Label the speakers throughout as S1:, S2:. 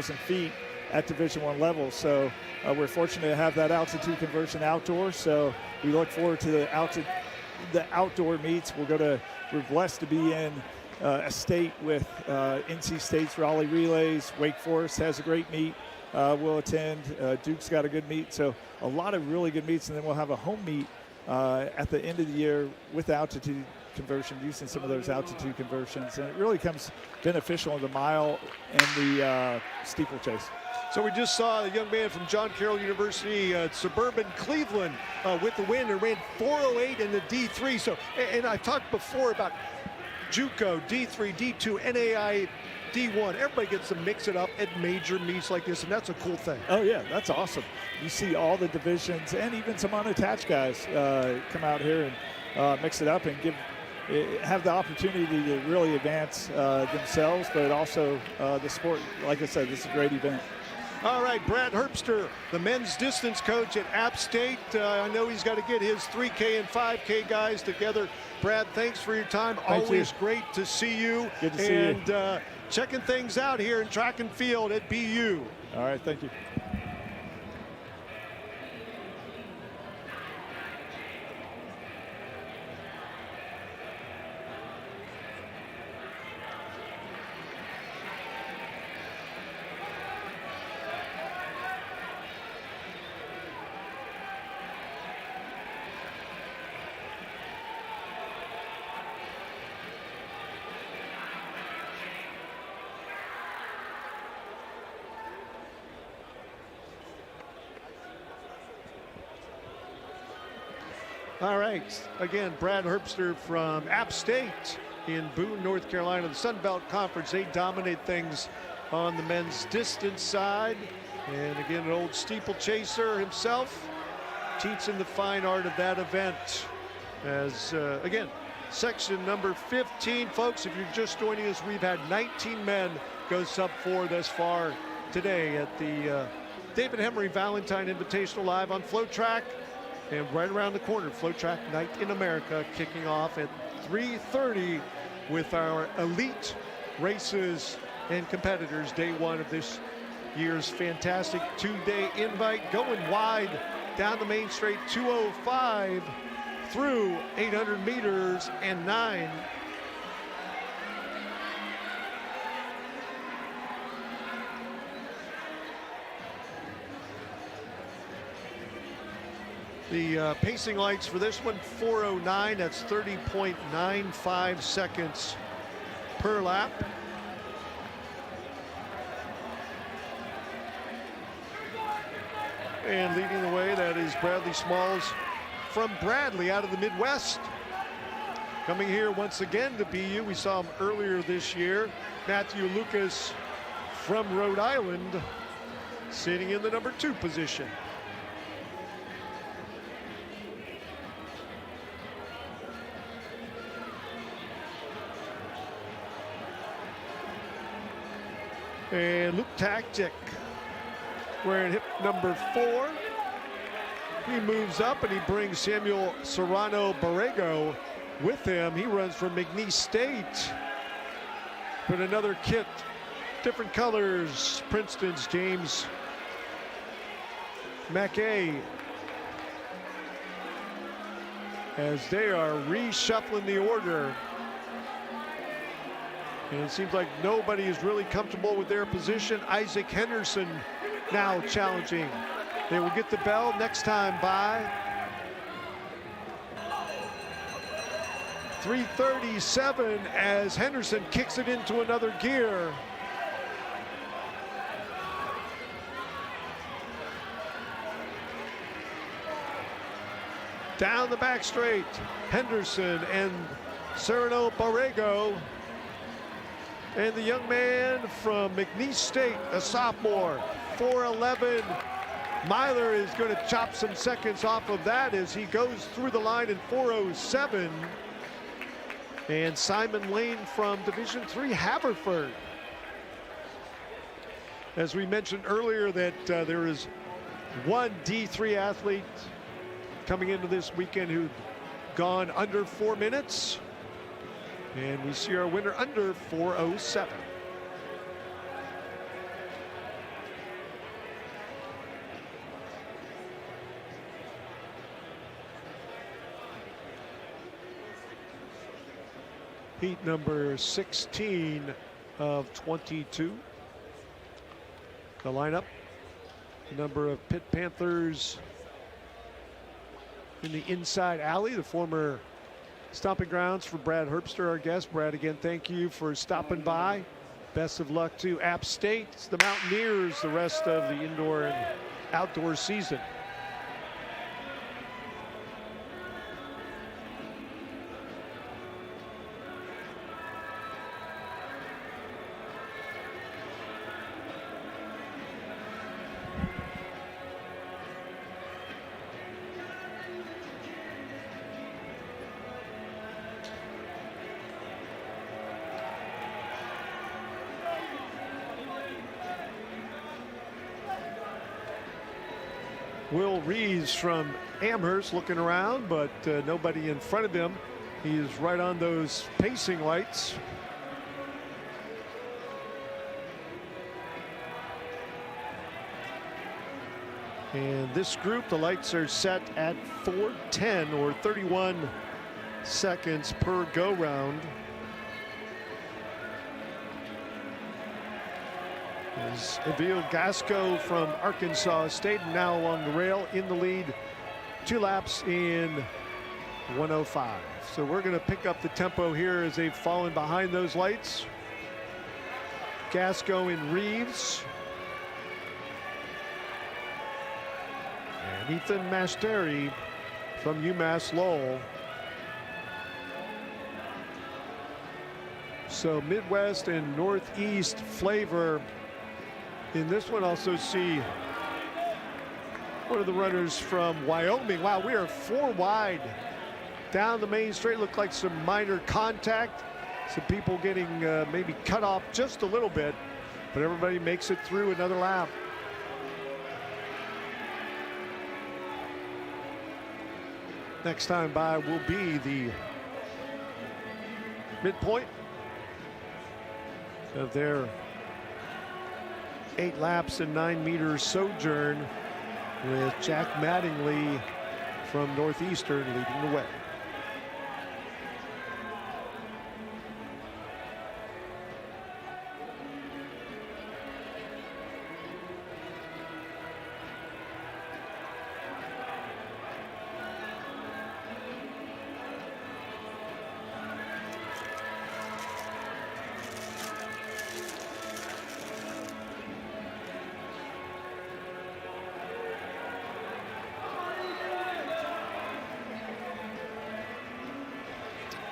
S1: feet at Division I level. So we're fortunate to have that altitude conversion outdoor. So we look forward to the outdoor meets. We're blessed to be in a state with NC State's Raleigh Relays. Wake Forest has a great meet. We'll attend. Duke's got a good meet. So a lot of really good meets, and then we'll have a home meet at the end of the year with altitude conversion, using some of those altitude conversions, and it really comes beneficial in the mile and the steeplechase.
S2: So we just saw a young man from John Carroll University, suburban Cleveland, with the win, and ran 4:08 in the D3. So, and I talked before about JUCO, D3, D2, NAI, D1. Everybody gets to mix it up at major meets like this, and that's a cool thing.
S1: Oh yeah, that's awesome. You see all the divisions and even some unattached guys come out here and mix it up and have the opportunity to really advance themselves, but also the sport. Like I said, this is a great event.
S2: All right, Brad Herbster, the men's distance coach at App State. I know he's got to get his 3K and 5K guys together. Brad, thanks for your time. Always great to see you.
S1: Good to see you.
S2: And checking things out here in track and field at BU.
S1: All right, thank you.
S2: All right, again, Brad Herbster from App State in Boone, North Carolina. The Sun Belt Conference, they dominate things on the men's distance side. And again, an old steeplechaser himself, teaching the fine art of that event. As, again, section number 15. Folks, if you're just joining us, we've had 19 men go sub-4 thus far today at the David Henry Valentine Invitational live on FloTrack. And right around the corner, FloTrack Night in America kicking off at 3:30 with our elite races and competitors. Day one of this year's fantastic two-day invite, going wide down the main straight, 205 through 800 meters and 9. The pacing lights for this one, 4:09. That's 30.95 seconds per lap. And leading the way, that is Bradley Smalls from Bradley out of the Midwest. Coming here once again to BU. We saw him earlier this year. Matthew Lucas from Rhode Island, sitting in the number 2 position. And Luke Tactic wearing hip number 4. He moves up and he brings Samuel Serrano Borrego with him. He runs from McNeese State. But another kit, different colors. Princeton's James McKay. As they are reshuffling the order. And it seems like nobody is really comfortable with their position. Isaac Henderson now challenging. They will get the bell next time by. 3:37 as Henderson kicks it into another gear. Down the back straight, Henderson and Serrano Borrego. And the young man from McNeese State, a sophomore, 4:11. Myler is going to chop some seconds off of that as he goes through the line in 4:07. And Simon Lane from Division III Haverford. As we mentioned earlier that there is one D3 athlete coming into this weekend who'd gone under 4 minutes. And we see our winner under 4:07. Heat number 16 of 22. The lineup, number of Pitt Panthers in the inside alley, the former stomping grounds for Brad Herbster, our guest. Brad, again, thank you for stopping by. Best of luck to App State, the Mountaineers, the rest of the indoor and outdoor season. Will Reeves from Amherst looking around, but nobody in front of him. He is right on those pacing lights. And this group, the lights are set at 4:10 or 31 seconds per go round. Is Emil Gasco from Arkansas State, now along the rail in the lead, 2 laps in 1:05. So we're going to pick up the tempo here as they've fallen behind those lights. Gasco and Reeves. And Ethan Masteri from UMass Lowell. So Midwest and Northeast flavor. In this one, also see one of the runners from Wyoming. Wow, we are 4 wide down the main straight. Looked like some minor contact. Some people getting maybe cut off just a little bit, but everybody makes it through another lap. Next time by will be the midpoint of their 8 laps and 9 meters sojourn, with Jack Mattingly from Northeastern leading the way.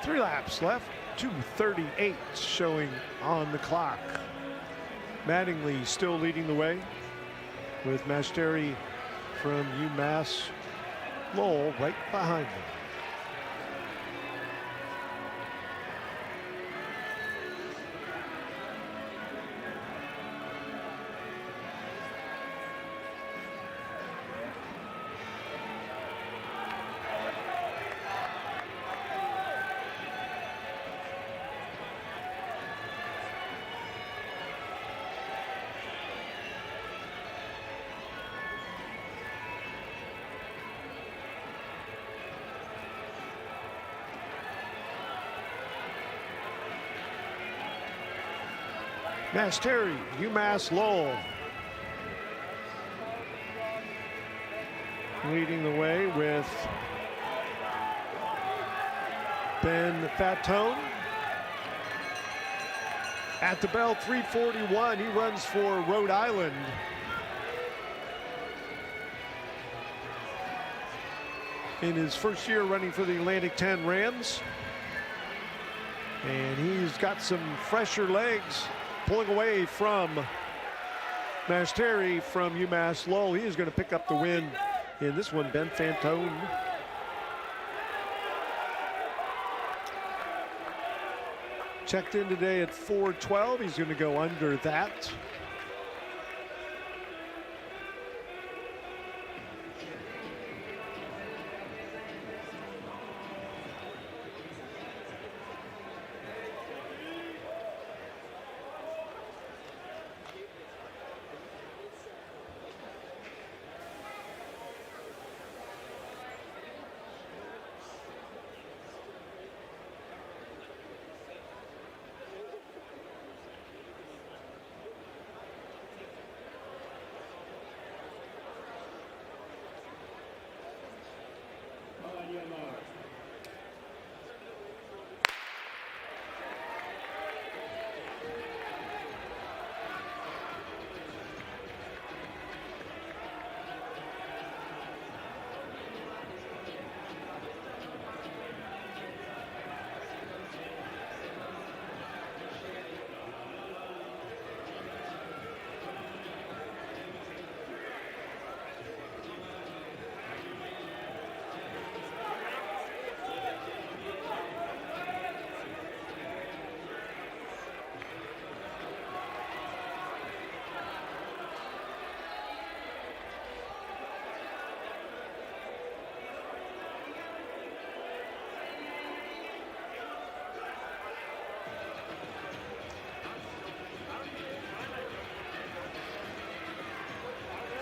S2: Three laps left, 2:38 showing on the clock. Mattingly still leading the way, with Masteri from UMass Lowell right behind him. Masteri, UMass Lowell, leading the way with Ben Fatone. At the bell, 3:41. He runs for Rhode Island. In his first year running for the Atlantic 10 Rams. And he's got some fresher legs, pulling away from Masteri from UMass Lowell. He is going to pick up the win in this one, Ben Fantone. Checked in today at 4:12. He's going to go under that.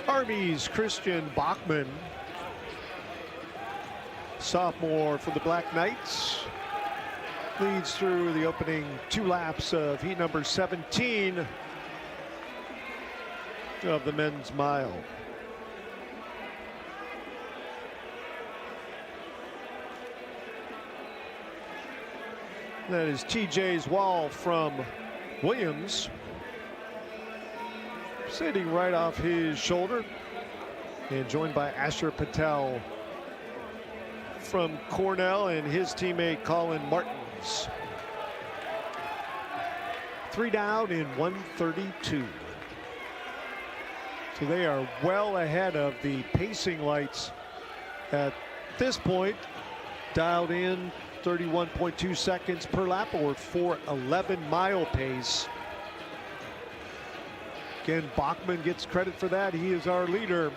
S2: Army's Christian Bachman, sophomore for the Black Knights, leads through the opening 2 laps of heat number 17 of the men's mile. That is TJ's Wall from Williams, sitting right off his shoulder, and joined by Asher Patel from Cornell and his teammate Colin Martins. 3 down in 1:32. So they are well ahead of the pacing lights at this point, dialed in 31.2 seconds per lap, or 4:11 mile pace. Again, Bachman gets credit for that. He is our leader.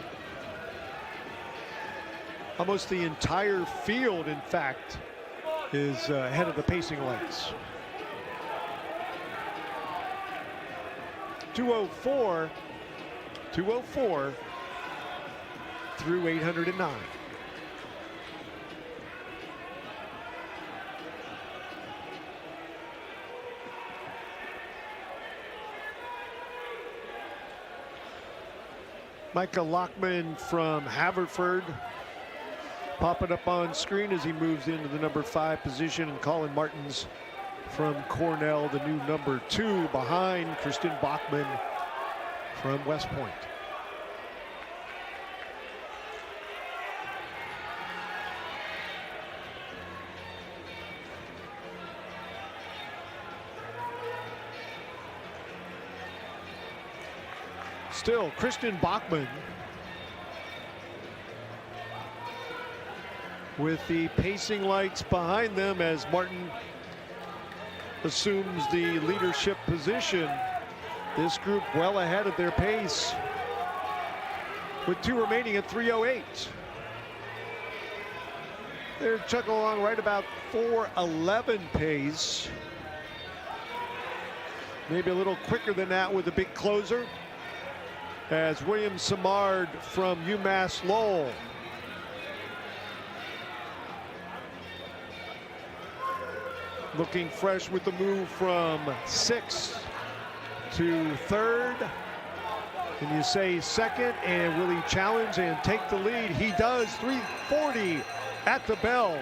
S2: Almost the entire field, in fact, is ahead of the pacing lights. 2:04 through 809. Micah Lockman from Haverford popping up on screen as he moves into the number 5 position, and Colin Martins from Cornell, the new number 2, behind Christian Bachman from West Point. Still, Christian Bachman with the pacing lights behind them as Martin assumes the leadership position. This group well ahead of their pace with 2 remaining at 3:08. They're chugging along right about 4:11 pace. Maybe a little quicker than that with a big closer, as William Samard from UMass Lowell looking fresh with the move from 6th to 3rd. And you say second, and will he challenge and take the lead? He does. 3:40 at the bell.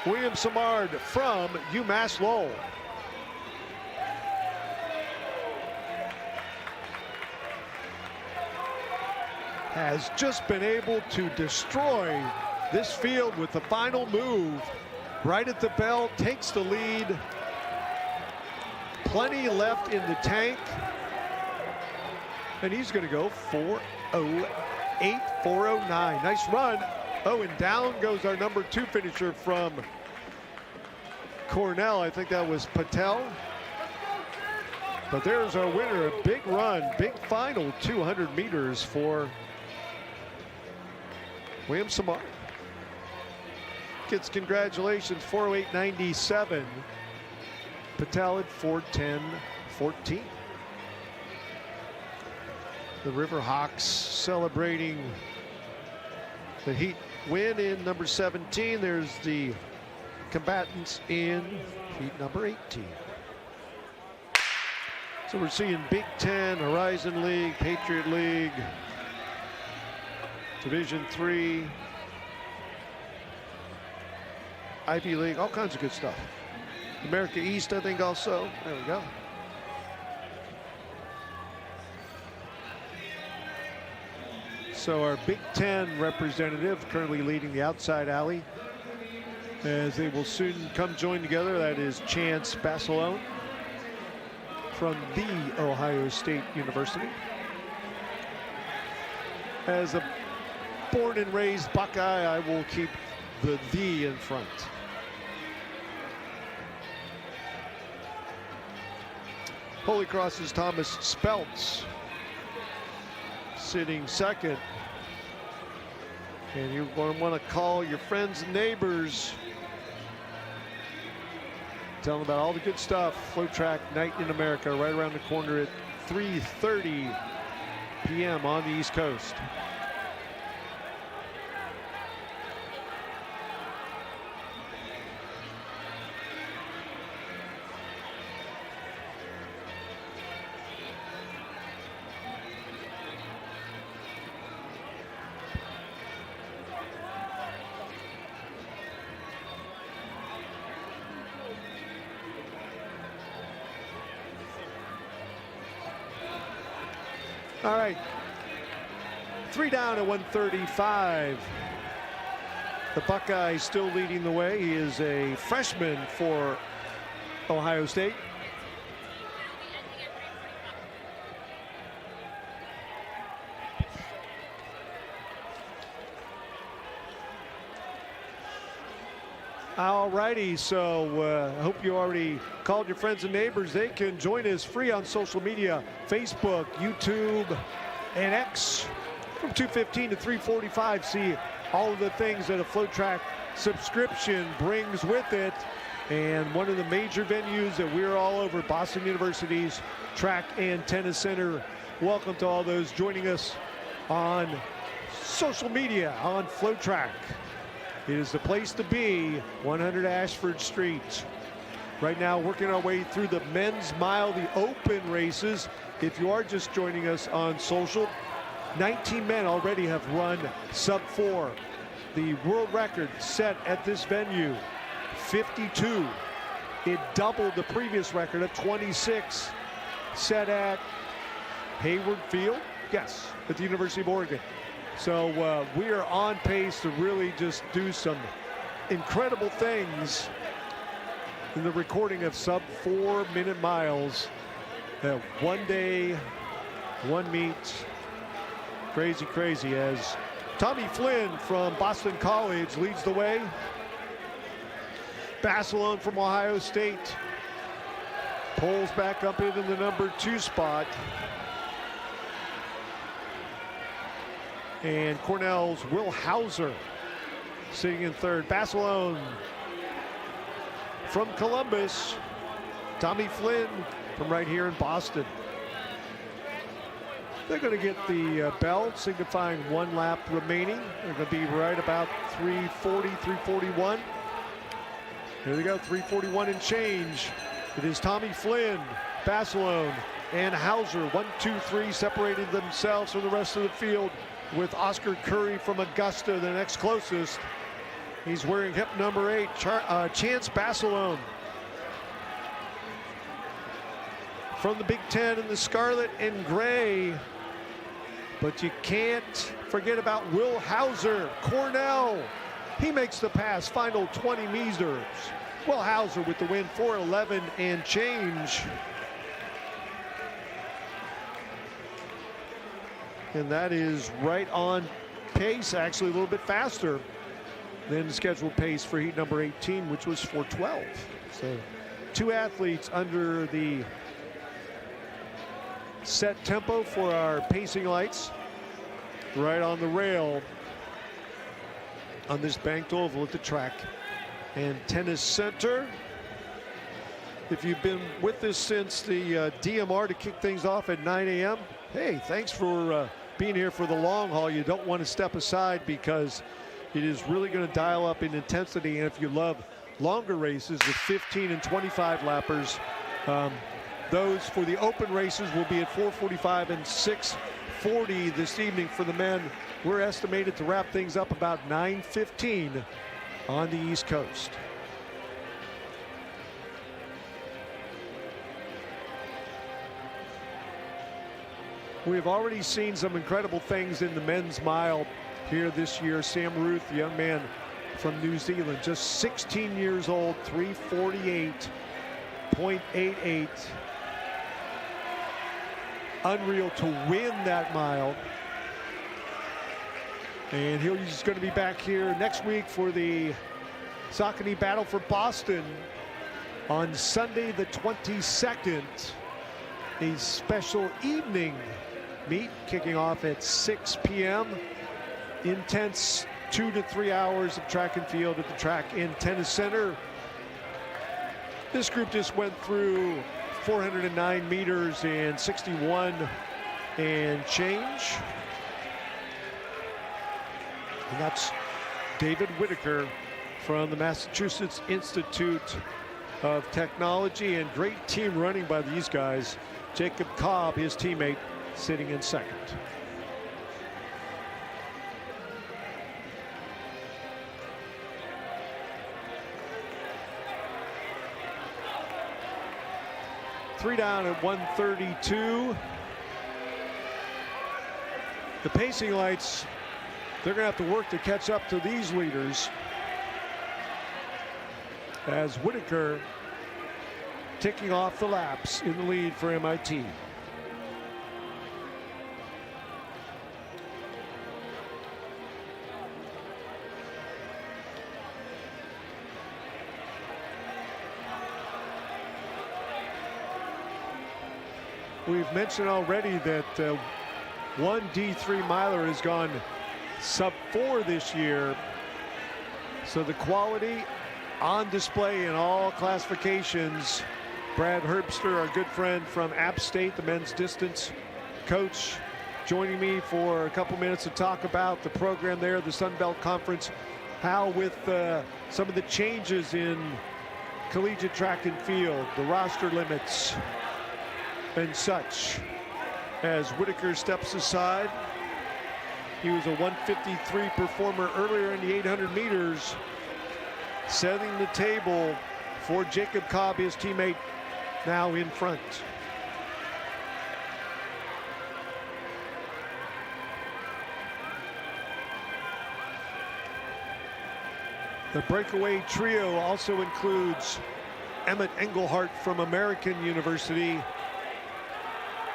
S2: William Samard from UMass Lowell. Has just been able to destroy this field with the final move. Right at the bell, takes the lead. Plenty left in the tank. And he's going to go 4:08, 4:09. Nice run. Oh, and down goes our number 2 finisher from Cornell. I think that was Patel. But there's our winner. A big run, big final 200 meters for William Samard. Kids, congratulations, 4:08.97. Patel at 4:10.14. The Riverhawks celebrating the heat win in number 17. There's the combatants in heat number 18. So we're seeing Big Ten, Horizon League, Patriot League, Division III, Ivy League, all kinds of good stuff. America East, I think, also. There we go. So our Big Ten representative currently leading the outside alley, as they will soon come join together. That is Chance Basilone from The Ohio State University. As a born and raised Buckeye, I will keep the in front. Holy Cross's Thomas Speltz sitting second. And you're going to want to call your friends and neighbors. Tell them about all the good stuff. FloTrack Night in America right around the corner at 3:30 p.m. on the East Coast. All right, 3 down at 135. The Buckeyes still leading the way. He is a freshman for Ohio State. All righty, so I hope you already called your friends and neighbors. They can join us free on social media, Facebook, YouTube, and X from 2:15 to 3:45. See all of the things that a FloTrack subscription brings with it. And one of the major venues that we're all over, Boston University's Track and Tennis Center. Welcome to all those joining us on social media, on FloTrack. It is the place to be, 100 Ashford Street. Right now, working our way through the men's mile, the open races. If you are just joining us on social, 19 men already have run sub-4. The world record set at this venue, 52. It doubled the previous record of 26 set at Hayward Field, yes, at the University of Oregon. So we are on pace to really just do some incredible things in the recording of sub-4 minute miles. One day, one meet. Crazy, crazy, as Tommy Flynn from Boston College leads the way. Basilone from Ohio State pulls back up into the number 2 spot. And Cornell's Will Hauser sitting in 3rd. Basilone from Columbus. Tommy Flynn from right here in Boston. They're going to get the bell signifying 1 lap remaining. They're going to be right about 340, 341. Here they go, 341 and change. It is Tommy Flynn, Basilone, and Hauser. 1, 2, 3 separated themselves from the rest of the field, with Oscar Curry from Augusta, the next closest. He's wearing hip number 8, Chance Basilone from the Big Ten in the scarlet and gray. But you can't forget about Will Hauser, Cornell. He makes the pass, final 20 meters. Will Hauser with the win, 4:11 and change. And that is right on pace, actually a little bit faster than the scheduled pace for heat number 18, which was 4:12. So 2 athletes under the set tempo for our pacing lights, right on the rail on this banked oval at the Track and Tennis Center. If you've been with us since the DMR to kick things off at 9 a.m., hey, thanks for being here for the long haul. You don't want to step aside because it is really going to dial up in intensity. And if you love longer races with 15 and 25 lappers, those for the open races will be at 4:45 and 6:40 this evening for the men. We're estimated to wrap things up about 9:15 on the East Coast. We've already seen some incredible things in the men's mile here this year. Sam Ruth, the young man from New Zealand, just 16 years old, 3:48.88. Unreal to win that mile. And he's going to be back here next week for the Saucony Battle for Boston on Sunday the 22nd. A special evening meet kicking off at 6 p.m. Intense 2 to 3 hours of track and field at the Track and Tennis Center. This group just went through 409 meters in 61 and change. And that's David Whitaker from the Massachusetts Institute of Technology, and great team running by these guys. Jacob Cobb, his teammate, sitting in second. Three down at 132. The pacing lights, they're going to have to work to catch up to these leaders, as Whitaker ticking off the laps in the lead for MIT. We've mentioned already that one D3 miler has gone sub 4 this year. So the quality on display in all classifications. Brad Herbster, our good friend from App State, the men's distance coach, joining me for a couple minutes to talk about the program there, the Sun Belt Conference, how with some of the changes in collegiate track and field, the roster limits and such, as Whitaker steps aside. He was a 153 performer earlier in the 800 meters, setting the table for Jacob Cobb, his teammate, now in front. The breakaway trio also includes Emmett Engelhart from American University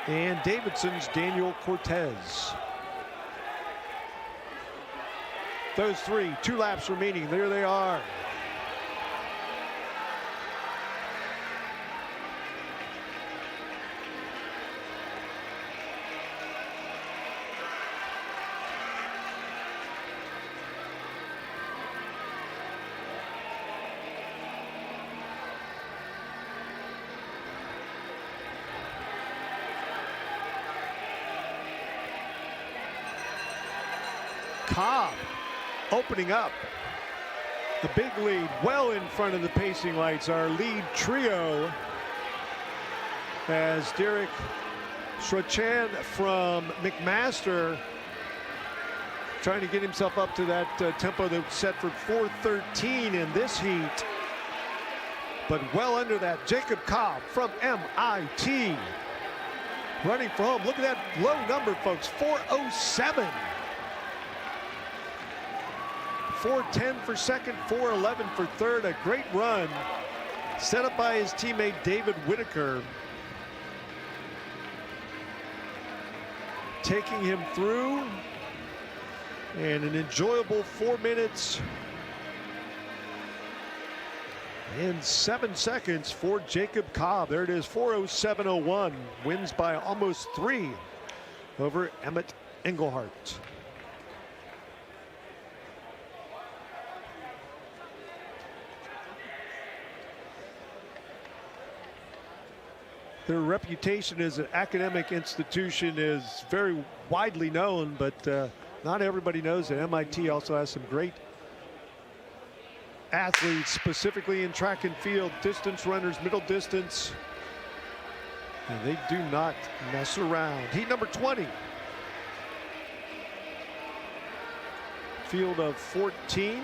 S2: and Davidson's Daniel Cortez. Those three, 2 laps remaining. There they are. Cobb opening up the big lead, well in front of the pacing lights. Our lead trio, as Derek Strachan from McMaster trying to get himself up to that tempo that's set for 4:13 in this heat, but well under that. Jacob Cobb from MIT running for home. Look at that low number, folks, 4:07. 4:10 for second, 4:11 for third. A great run set up by his teammate David Whitaker, taking him through, and an enjoyable 4 minutes and 7 seconds for Jacob Cobb. There it is, 4:07.01, wins by almost 3 over Emmett Engelhart. Their reputation as an academic institution is very widely known, but not everybody knows that MIT also has some great athletes, specifically in track and field, distance runners, middle distance. And they do not mess around. Heat number 20. Field of 14.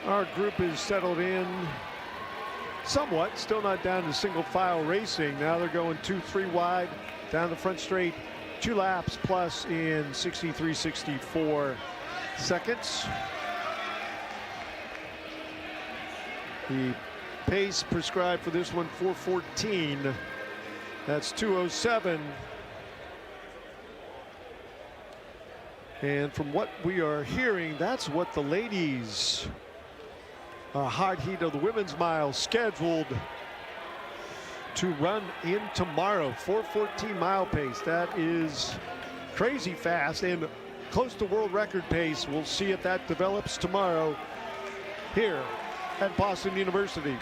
S2: Our group is settled in somewhat, still not down to single file racing. Now they're going 2-3 wide down the front straight, 2 laps plus in 63-64 seconds. The pace prescribed for this one, 4:14. That's 2:07. And from what we are hearing, that's what the ladies, a hot heat of the women's mile, scheduled to run in tomorrow. 4:14 mile pace. That is crazy fast and close to world record pace. We'll see if that develops tomorrow here at Boston University.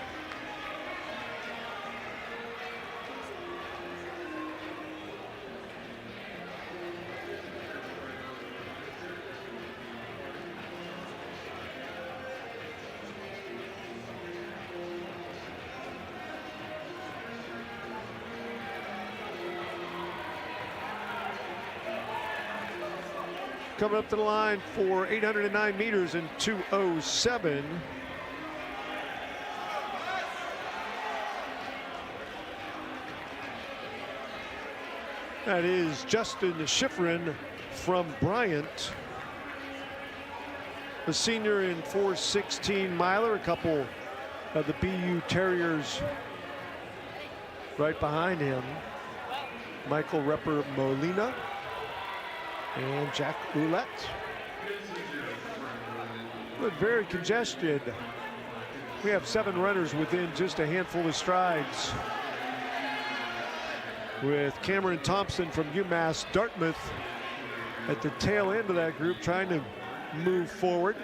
S2: Coming up to the line for 809 meters in 2:07. That is Justin Schifrin from Bryant, a senior in 4:16 miler. A couple of the BU Terriers right behind him. Michael Repper Molina and Jack Roulette. But very congested. We have 7 runners within just a handful of strides, with Cameron Thompson from UMass Dartmouth at the tail end of that group, trying to move forward.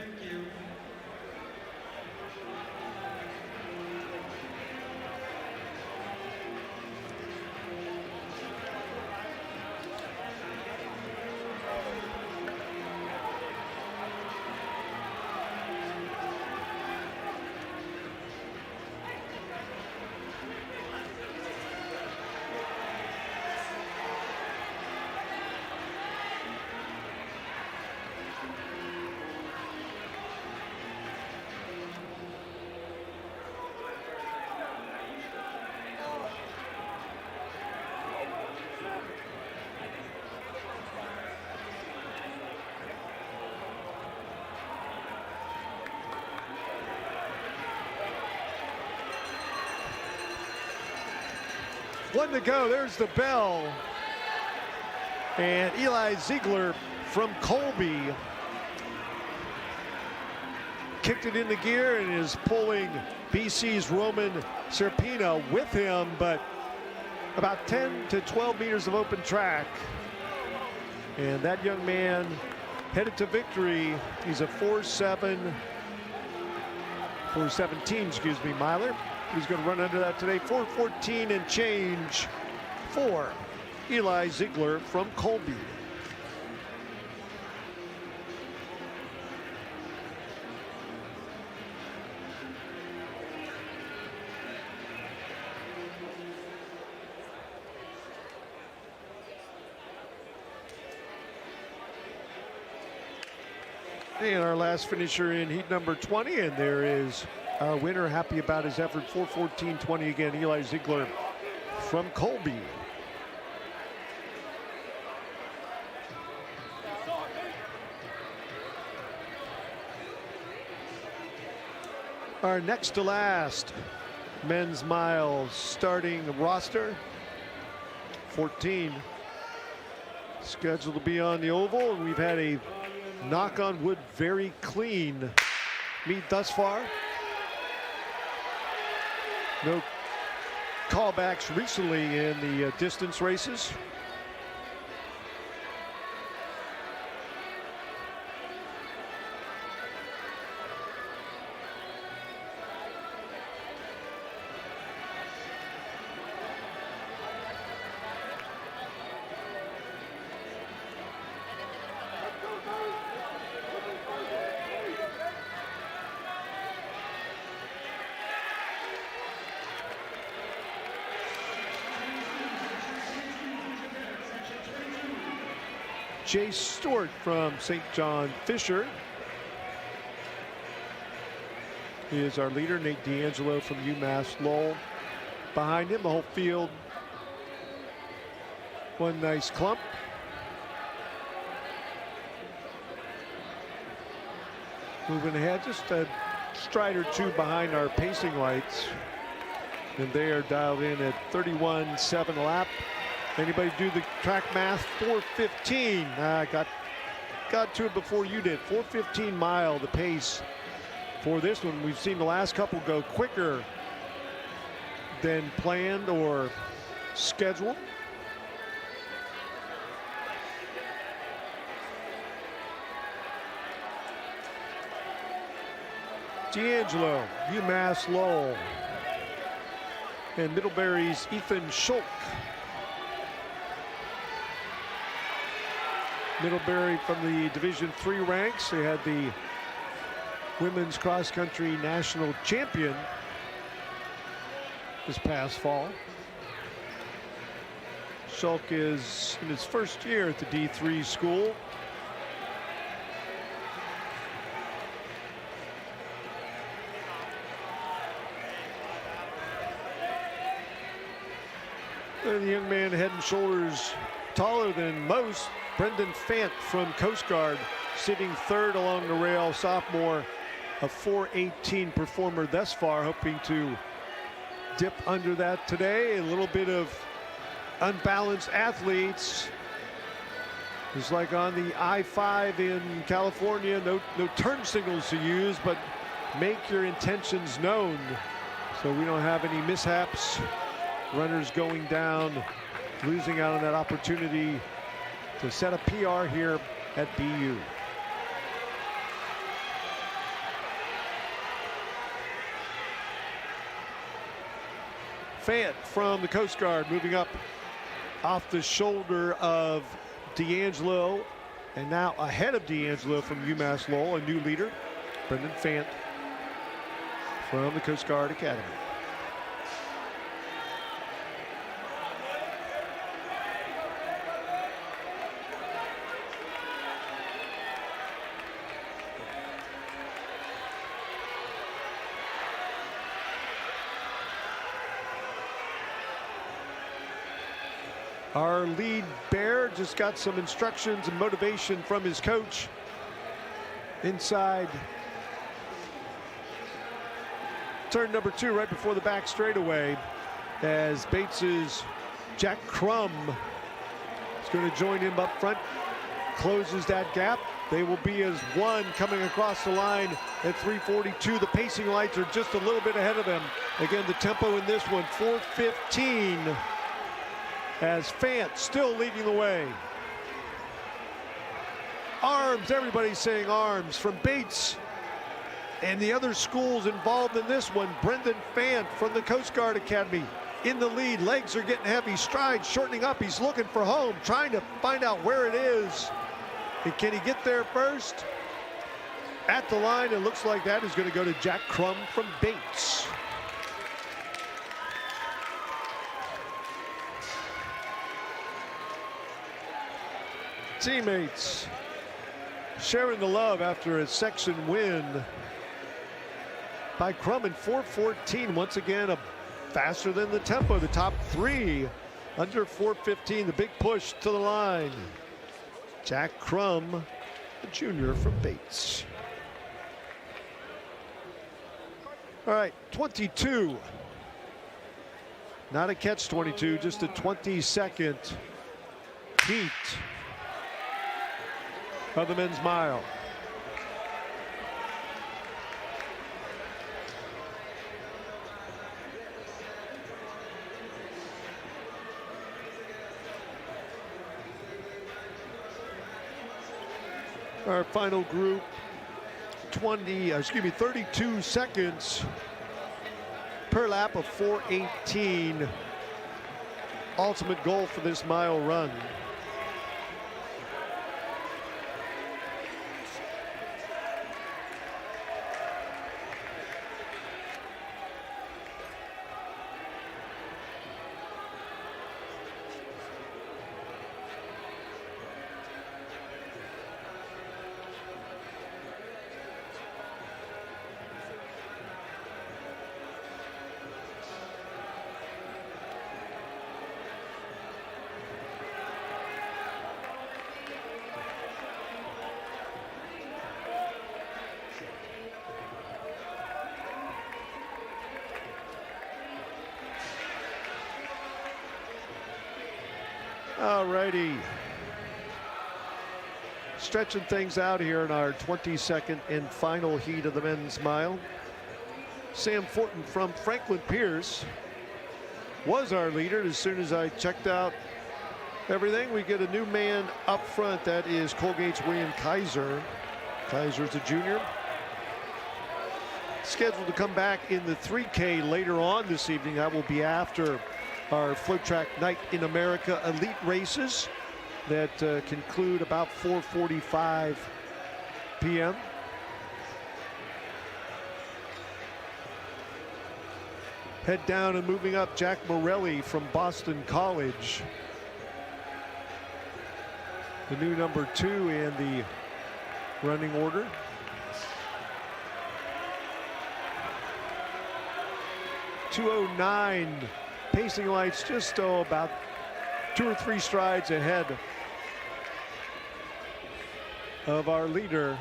S2: One to go. There's the bell. And Eli Ziegler from Colby kicked it into gear and is pulling BC's Roman Serpina with him, but about 10 to 12 meters of open track. And that young man headed to victory. He's a 4:17, excuse me, miler. He's going to run under that today. 4:14 and change for Eli Ziegler from Colby. And our last finisher in heat number 20, and there is our winner, happy about his effort. 4:14.20 again, Eli Ziegler from Colby. Our next to last men's miles starting roster, 14 scheduled to be on the oval, and we've had a, knock on wood, very clean meet thus far. No callbacks recently in the distance races. Jay Stewart from St. John Fisher is our leader. Nate D'Angelo from UMass Lowell behind him. The whole field, one nice clump. moving ahead, just a stride or two behind our pacing lights. And they are dialed in at 31.7 a lap. Anybody do the track math? 4:15. I got to it before you did. 4:15 mile, the pace for this one. We've seen the last couple go quicker than planned or scheduled. D'Angelo, UMass Lowell, and Middlebury's Ethan Schulk. Middlebury from the Division III ranks. They had the women's cross country national champion this past fall. Schulk is in his first year at the D3 school. And the young man head and shoulders taller than most, Brendan Fant from Coast Guard, sitting third along the rail, sophomore, a 4:18 performer thus far, hoping to dip under that today. A little bit of unbalanced athletes. It's like on the I-5 in California, no turn signals to use, but make your intentions known so we don't have any mishaps. Runners going down, losing out on that opportunity to set a PR here at BU. Fant from the Coast Guard moving up off the shoulder of D'Angelo, and now ahead of D'Angelo from UMass Lowell, a new leader, Brendan Fant from the Coast Guard Academy. Our lead bear just got some instructions and motivation from his coach inside turn number 2, right before the back straightaway, as Bates's Jack Crum is going to join him up front, closes that gap. They will be as one coming across the line at 3:42. The pacing lights are just a little bit ahead of them. Again, the tempo in this one, 4:15. As Fant still leading the way. Arms, everybody's saying arms from Bates and the other schools involved in this one. Brendan Fant from the Coast Guard Academy in the lead. Legs are getting heavy, strides shortening up. He's looking for home, trying to find out where it is. And can he get there first? At the line, it looks like that is going to go to Jack Crum from Bates. Teammates sharing the love after a section win by Crum in 4:14. Once again, a faster than the tempo. The top 3 under 4:15. The big push to the line. Jack Crum, a junior from Bates. All right, 22. Not a catch 22, just a 22nd heat of the men's mile. Our final group, 32 seconds per lap of 4:18. Ultimate goal for this mile run. All righty. Stretching things out here in our 22nd and final heat of the men's mile. Sam Fortin from Franklin Pierce was our leader. As soon as I checked out everything, we get a new man up front. That is Colgate's William Kaiser. Kaiser's a junior. Scheduled to come back in the 3K later on this evening. That will be after our FloTrack Night in America elite races that conclude about 4:45 p.m. Head down and moving up, Jack Morelli from Boston College. The new number 2 in the running order. .209 pacing lights, just about 2 or 3 strides ahead of our leader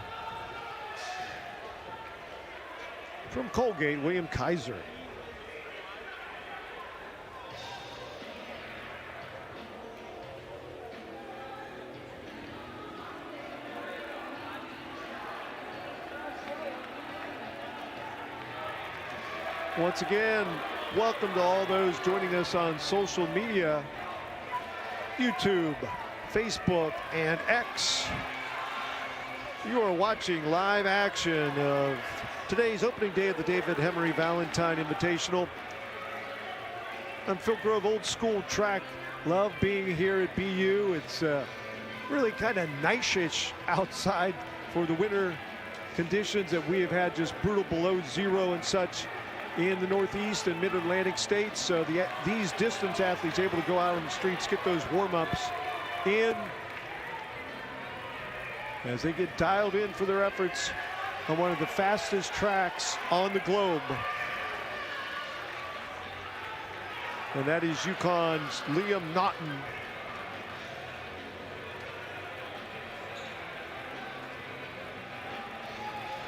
S2: from Colgate, William Kaiser. Once again, welcome to all those joining us on social media, YouTube, Facebook, and X. You are watching live action of today's opening day of the David Hemery Valentine Invitational. I'm Phil Grove, old school track. Love being here at BU. It's really kind of nice-ish outside for the winter conditions that we have had, just brutal below zero and such in the Northeast and Mid-Atlantic states. So these distance athletes able to go out on the streets, get those warm-ups in as they get dialed in for their efforts on one of the fastest tracks on the globe. And that is UConn's Liam Naughton.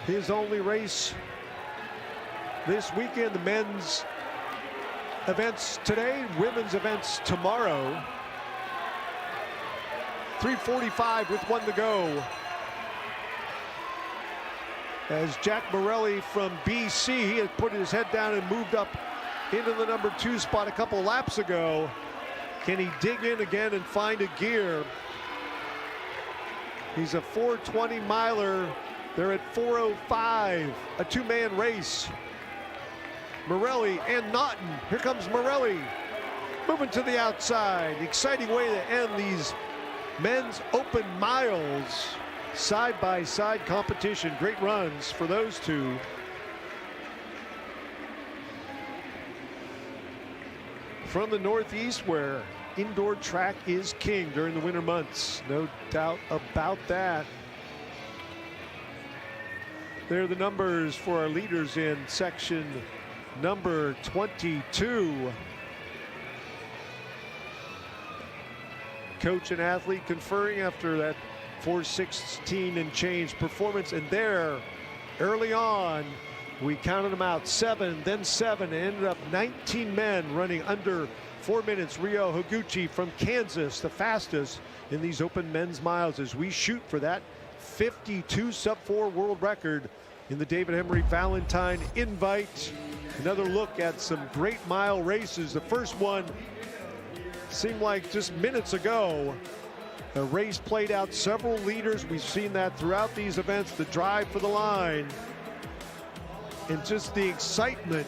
S2: His only race this weekend. The men's events today, women's events tomorrow. 3:45 with 1 to go. As Jack Morelli from BC, he had put his head down and moved up into the number 2 spot a couple laps ago. Can he dig in again and find a gear? He's a 4:20 miler. They're at 4:05, a 2-man race. Morelli and Naughton. Here comes Morelli, moving to the outside. Exciting way to end these men's open miles. Side-by-side competition. Great runs for those two. From the Northeast, where indoor track is king during the winter months. No doubt about that. There are the numbers for our leaders in section number 22. Coach and athlete conferring after that 4:16 and change performance. And there, early on, we counted them out, 7, then 7, and ended up 19 men running under 4 minutes. Rio Higuchi from Kansas, the fastest in these open men's miles, as we shoot for that 52 sub-4 world record in the David Hemery Valentine Invite. Another look at some great mile races. The first one seemed like just minutes ago. A race played out, several leaders. We've seen that throughout these events, the drive for the line. And just the excitement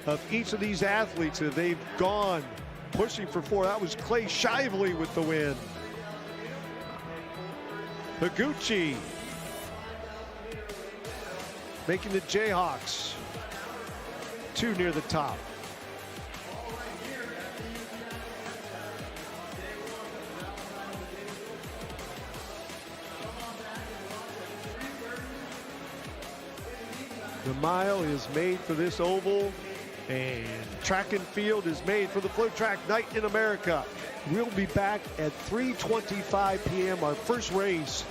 S2: of each of these athletes as they've gone pushing for 4. That was Clay Shively with the win. Higuchi making the Jayhawks 2 near the top. The mile is made for this oval, and track and field is made for the FloTrack Night in America. We'll be back at 3:25 p.m. our first race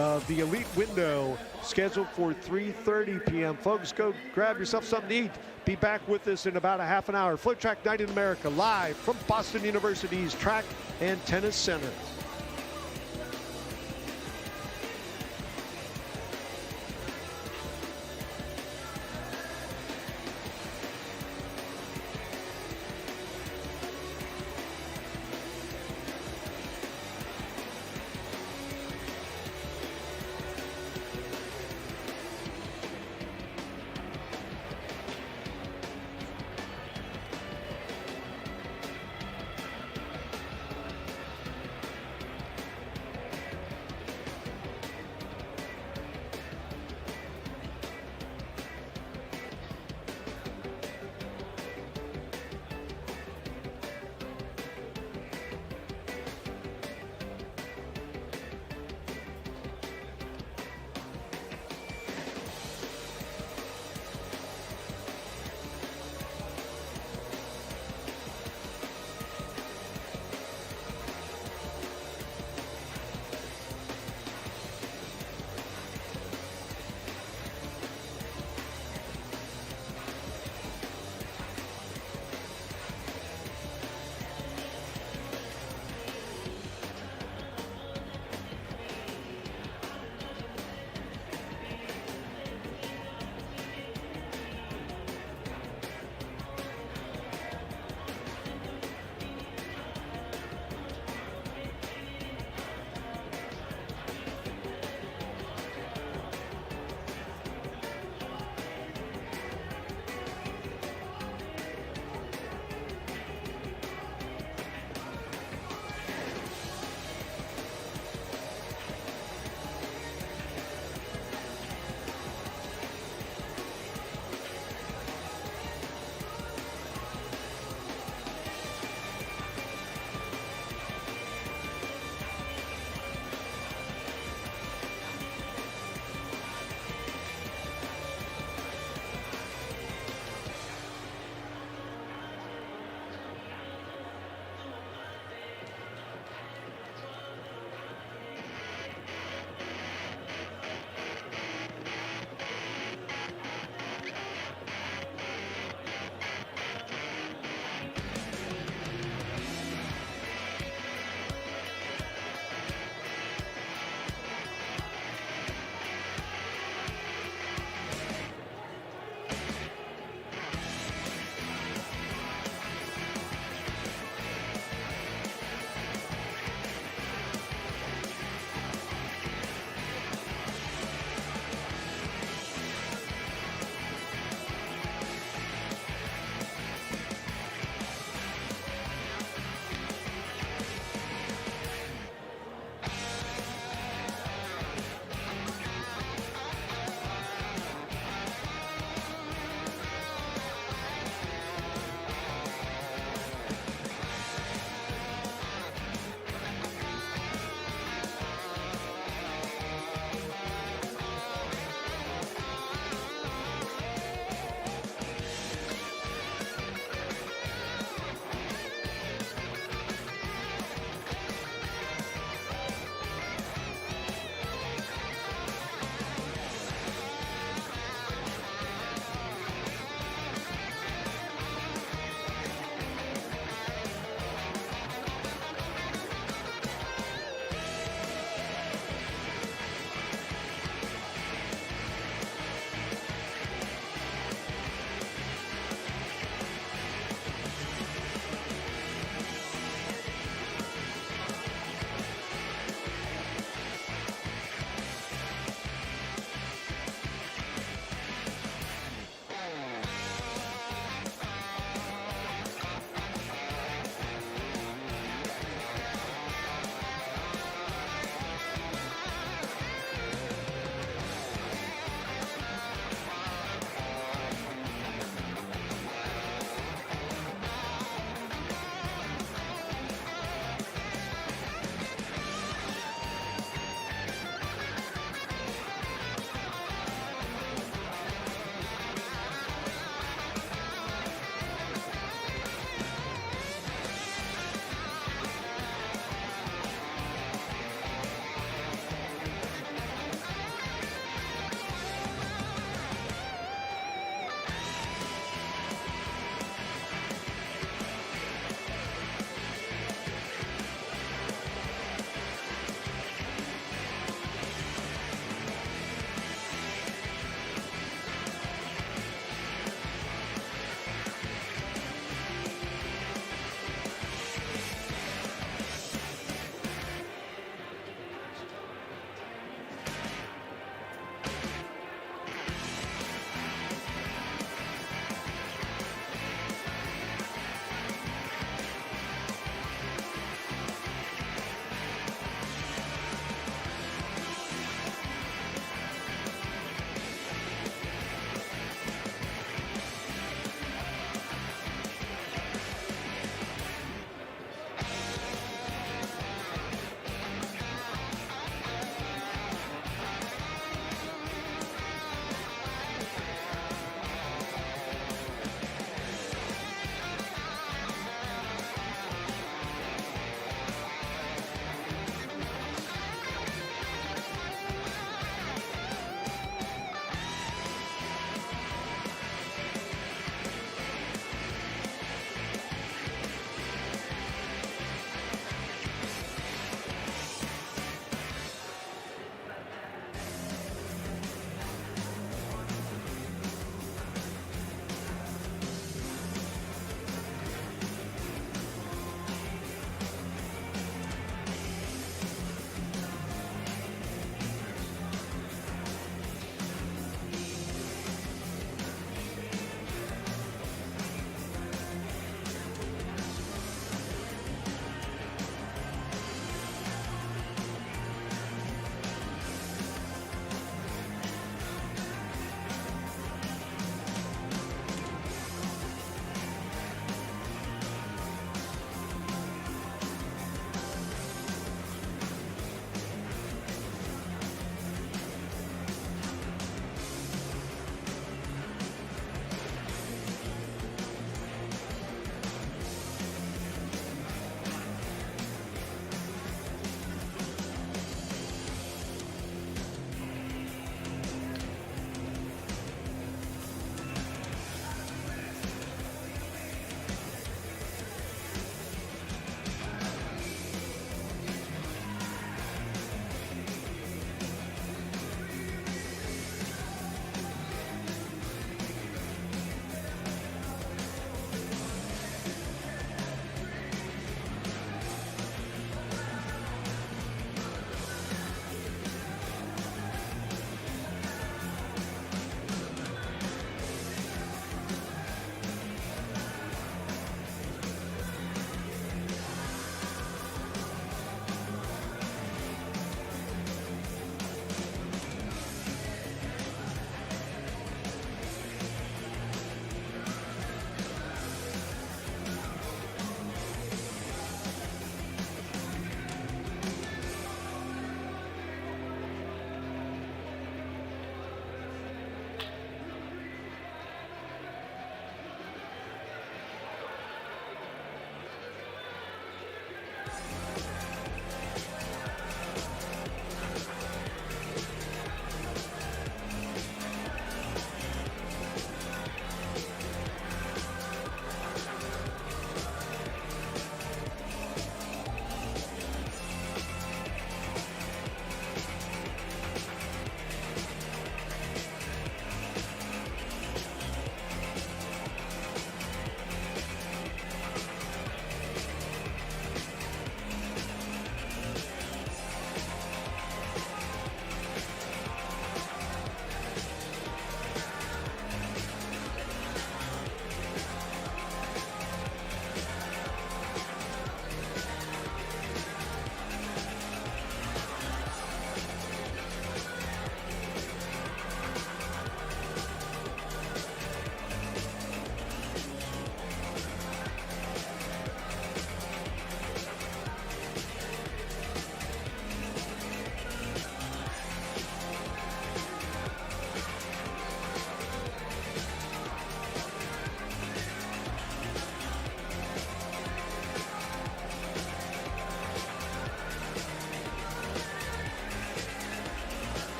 S2: of the elite window scheduled for 3:30 p.m. Folks, go grab yourself something to eat. Be back with us in about a half an hour. FloTrack Night in America, live from Boston University's Track and Tennis Center.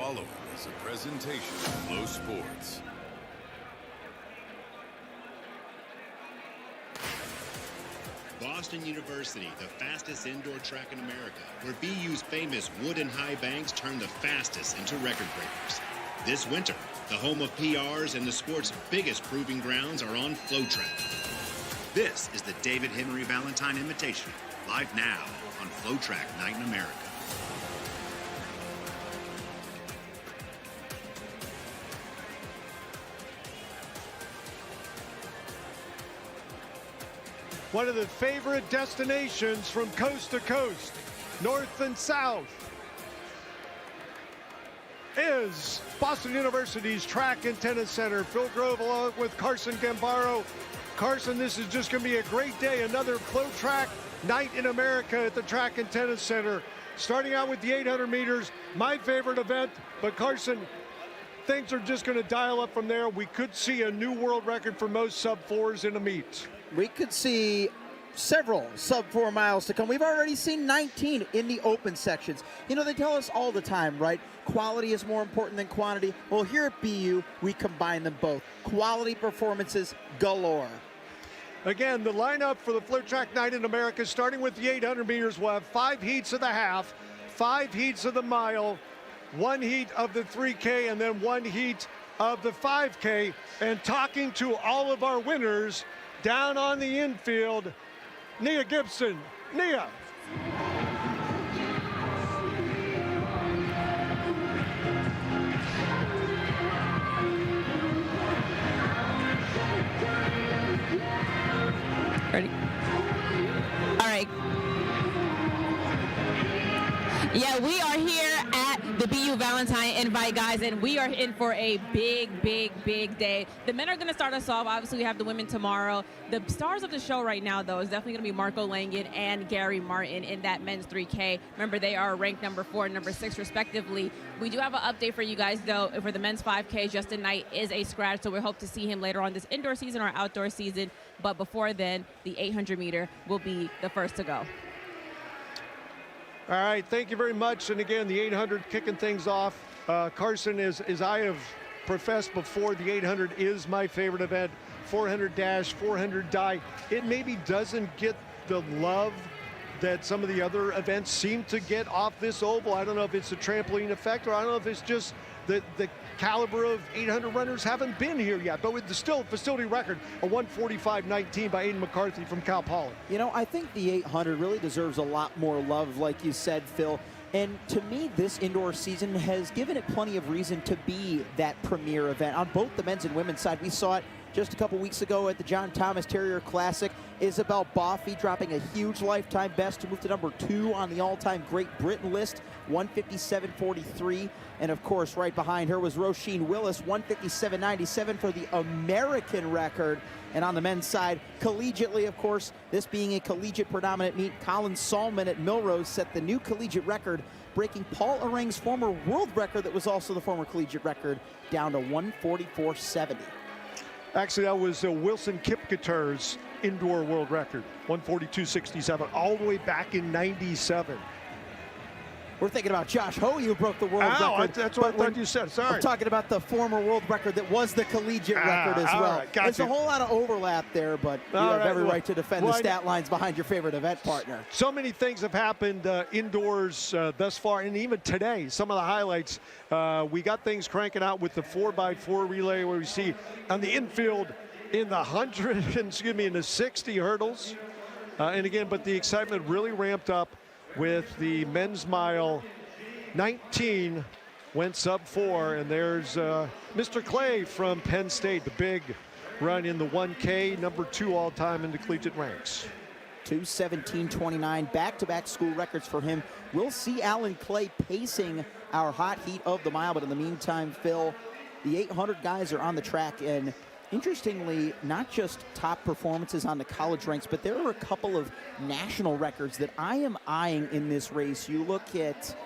S3: following is a presentation of Flow Sports.
S4: Boston University, the fastest indoor track in America, where BU's famous wood and high banks turn the fastest into record breakers. This winter, the home of PRs and the sport's biggest proving grounds are on FloTrack. This is the David Henry Valentine Invitational, live now on FloTrack Night in America.
S2: One of the favorite destinations from coast to coast, north and south, is Boston University's Track and Tennis Center. Phil Grove along with Carson Gambaro. Carson, this is just going to be a great day. Another FloTrack Night in America at the Track and Tennis Center. Starting out with the 800 meters, my favorite event. But Carson, things are just going to dial up from there. We could see a new world record for most sub-4s in a meet.
S5: We could see several sub-4 miles to come. We've already seen 19 in the open sections. You know, they tell us all the time, right? Quality is more important than quantity. Well, here at BU, we combine them both. Quality performances galore.
S2: Again, the lineup for the FloTrack Night in America, starting with the 800 meters, we'll have 5 heats of the half, 5 heats of the mile, 1 heat of the 3K, and then 1 heat of the 5K. And talking to all of our winners down on the infield, Nia Gibson. Nia.
S6: Ready? All right. Yeah, we are here at the BU Valentine Invite, guys, and we are in for a big day. The men are going to start us off. Obviously, we have the women tomorrow. The stars of the show right now, though, is definitely going to be Marco Langen and Gary Martin in that men's 3K. Remember, they are ranked number 4 and number 6, respectively. We do have an update for you guys, though. For the men's 5K, Justin Knight is a scratch, so we hope to see him later on this indoor season or outdoor season. But before then, the 800-meter will be the first to go.
S2: All right, thank you very much. And again, the 800 kicking things off. Carson, as I have professed before, the 800 is my favorite event. 400 dash, 400 die. It maybe doesn't get the love that some of the other events seem to get off this oval. I don't know if it's the trampoline effect, or I don't know if it's just the caliber of 800 runners haven't been here yet. But with the still facility record, a 1:45.19 by Aiden McCarthy from Cal Poly.
S5: You know, I think the 800 really deserves a lot more love, like you said, Phil. And to me, this indoor season has given it plenty of reason to be that premier event. On both the men's and women's side, we saw it just a couple weeks ago at the John Thomas Terrier Classic. Isabel Boffey dropping a huge lifetime best to move to number 2 on the all-time Great Britain list, 157.43. And of course, right behind her was Roisin Willis, 157.97 for the American record. And on the men's side, collegiately, of course, this being a collegiate predominant meet, Colin Salmon at Millrose set the new collegiate record, breaking Paul Arang's former world record that was also the former collegiate record, down to 144.70.
S2: Actually, that was Wilson Kipketer's indoor world record, 142.67, all the way back in 97.
S5: We're thinking about Josh Hoey, who broke the world record.
S2: That's what I thought you said. Sorry.
S5: I'm talking about the former world record that was the collegiate record as well.
S2: Right, gotcha.
S5: There's a whole lot of overlap there, but you have every right to defend the stat lines behind your favorite event partner.
S2: So many things have happened indoors thus far, and even today, some of the highlights. We got things cranking out with the 4x4 relay, where we see on the infield in the 100, in the 60 hurdles. And again, but the excitement really ramped up with the men's mile. 19 went sub-4, and there's Mr. Clay from Penn State, the big run in the 1K, number 2 all-time in the collegiate ranks.
S5: 2:17.29, back-to-back school records for him. We'll see Alan Clay pacing our hot heat of the mile, but in the meantime, Phil, the 800 guys are on the track, and interestingly, not just top performances on the college ranks, but there are a couple of national records that I am eyeing in this race. You look at